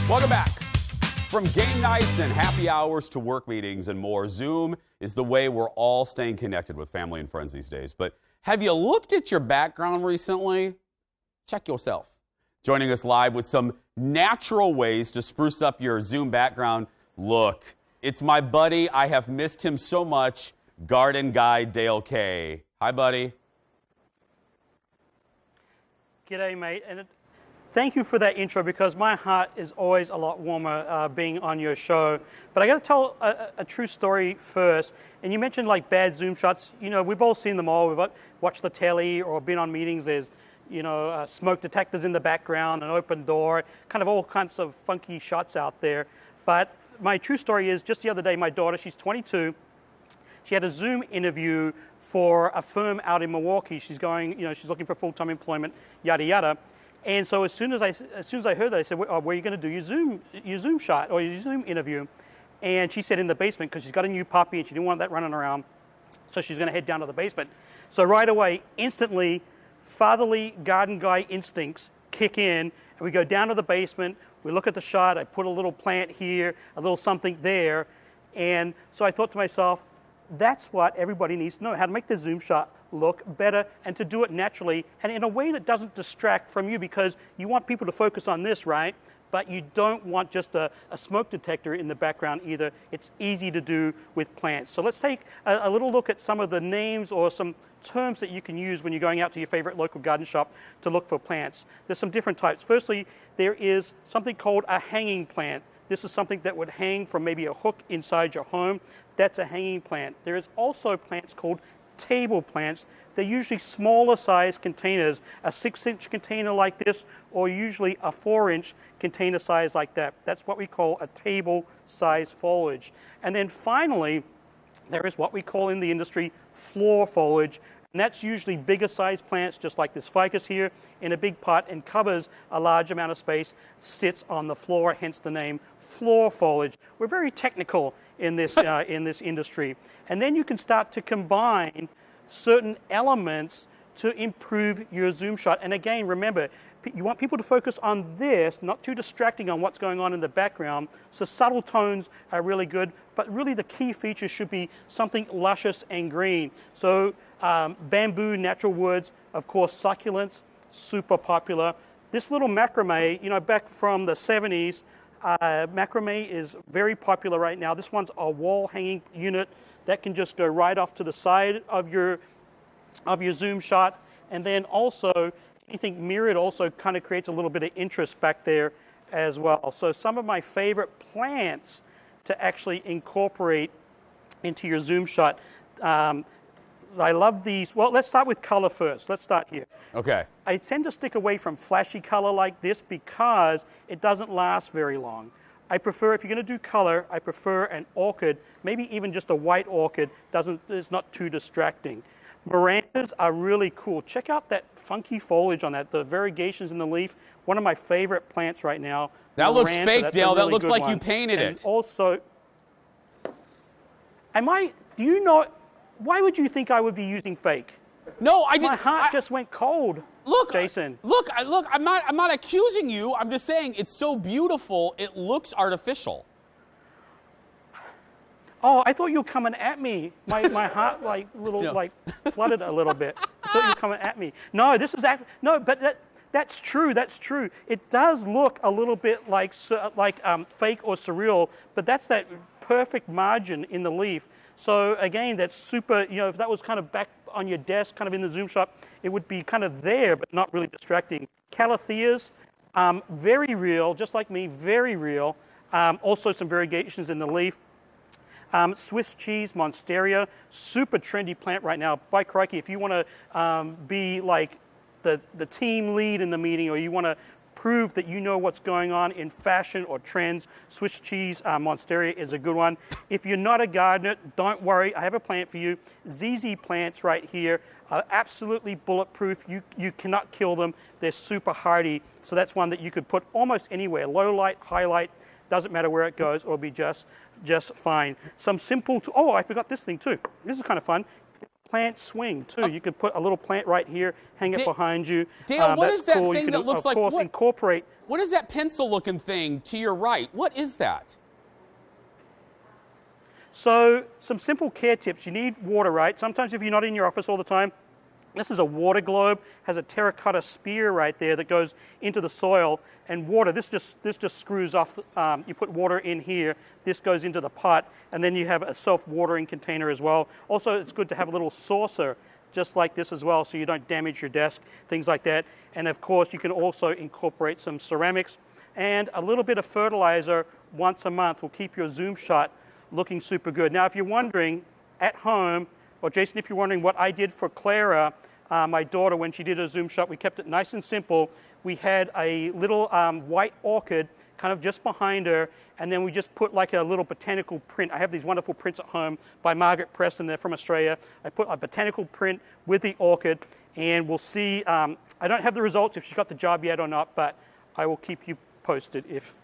Welcome back. From game nights and happy hours to work meetings and more, Zoom is the way we're all staying connected with family and friends these days. But have you looked at your background recently? Check yourself. Joining us live with some natural ways to spruce up your Zoom background. Look, it's my buddy. I have missed him so much. Garden Guy Dale K. Hi, buddy. G'day, mate. And thank you for that intro, because my heart is always a lot warmer being on your show. But I got to tell a true story first. And you mentioned like bad Zoom shots. You know, we've all seen them all. We've watched the telly or been on meetings. There's, you know, smoke detectors in the background, an open door, kind of all kinds of funky shots out there. But my true story is just the other day, my daughter, she's 22. She had a Zoom interview for a firm out in Milwaukee. She's going, you know, she's looking for full-time employment, yada yada. And so as soon as I heard that, I said, "Where are you going to do your Zoom shot or your Zoom interview?" And she said in the basement, because she's got a new puppy and she didn't want that running around. So she's going to head down to the basement. So right away, instantly, fatherly garden guy instincts kick in, and we go down to the basement. We look at the shot. I put a little plant here, a little something there. And so I thought to myself, that's what everybody needs to know, how to make the Zoom shot look better and to do it naturally and in a way that doesn't distract from you, because you want people to focus on this, right? But you don't want just a smoke detector in the background either. It's easy to do with plants. So let's take a little look at some of the names or some terms that you can use when you're going out to your favorite local garden shop to look for plants. There's some different types. Firstly, there is something called a hanging plant. This is something that would hang from maybe a hook inside your home. That's a hanging plant. There is also plants called table plants. They're usually smaller size containers, a 6-inch container like this, or usually a 4-inch container size like that. That's what we call a table size foliage. And then finally, there is what we call in the industry floor foliage. And that's usually bigger size plants, just like this ficus here, in a big pot and covers a large amount of space, sits on the floor, hence the name floor foliage. We're very technical in this industry. And then you can start to combine certain elements to improve your Zoom shot. And again, remember, you want people to focus on this, not too distracting on what's going on in the background. So subtle tones are really good, but really the key features should be something luscious and green. So bamboo, natural woods, of course, succulents, super popular. This little macrame, you know, back from the 70s, macrame is very popular right now. This one's a wall hanging unit that can just go right off to the side of your Zoom shot. And then also, anything mirrored also kind of creates a little bit of interest back there as well. So some of my favorite plants to actually incorporate into your Zoom shot. I love these. Well, let's start with color first. Let's start here. Okay. I tend to stick away from flashy color like this because it doesn't last very long. I prefer, if you're going to do color, I prefer an orchid, maybe even just a white orchid. It's not too distracting. Mirandas are really cool. Check out that funky foliage on that, the variegations in the leaf. One of my favorite plants right now. That looks Miranda, fake, Dale. really That looks like one. you painted And it. Also, do you know, why would you think I would be using fake? No, I didn't. My heart just went cold. Look, Jason. Look. I'm not accusing you. I'm just saying it's so beautiful. It looks artificial. Oh, I thought you were coming at me. My heart flooded a little bit. I thought you were coming at me. No, this is but that's true. That's true. It does look a little bit like fake or surreal, but that's that perfect margin in the leaf. So again, that's super. You know, if that was kind of back on your desk, kind of in the Zoom shot, it would be kind of there, but not really distracting. Calatheas, very real, just like me, very real. Also some variegations in the leaf. Swiss cheese, monstera, super trendy plant right now. By crikey, if you want to be like the team lead in the meeting, or you want to prove that you know what's going on in fashion or trends, Swiss cheese, monstera is a good one. If you're not a gardener, don't worry, I have a plant for you. ZZ plants right here are absolutely bulletproof. You cannot kill them. They're super hardy. So that's one that you could put almost anywhere, low light, high light, doesn't matter where it goes, it'll be just fine. Some simple, oh, I forgot this thing too. This is kind of fun. plant swing too. You could put a little plant right here, hang it behind you. Dale, what That's is that cool. thing You that can, looks of like course, what? incorporate. What is that pencil-looking thing to your right? What is that? So some simple care tips. You need water, right? Sometimes if you're not in your office all the time, this is a water globe, has a terracotta spear right there that goes into the soil, and water, this just screws off, you put water in here, this goes into the pot, and then you have a self-watering container as well. Also, it's good to have a little saucer just like this as well, so you don't damage your desk, things like that. And of course, you can also incorporate some ceramics, and a little bit of fertilizer once a month will keep your Zoom shot looking super good. Now, if you're wondering at home, or Jason, if you're wondering what I did for Clara, my daughter, when she did her Zoom shot, we kept it nice and simple. We had a little white orchid kind of just behind her, and then we just put like a little botanical print. I have these wonderful prints at home by Margaret Preston. They're from Australia. I put a botanical print with the orchid, and we'll see. I don't have the results if she got the job yet or not, but I will keep you posted if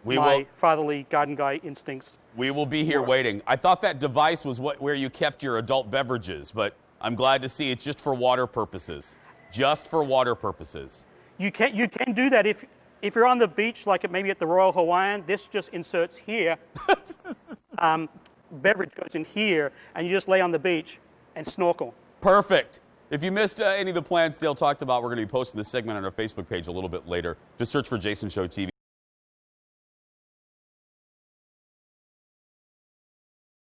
my fatherly garden guy instincts. We will be here waiting. I thought that device was where you kept your adult beverages, but I'm glad to see it's just for water purposes. Just for water purposes. You can do that if you're on the beach, like maybe at the Royal Hawaiian. This just inserts here. Beverage goes in here, and you just lay on the beach and snorkel. Perfect. If you missed any of the plans Dale talked about, we're going to be posting this segment on our Facebook page a little bit later. Just search for Jason Show TV.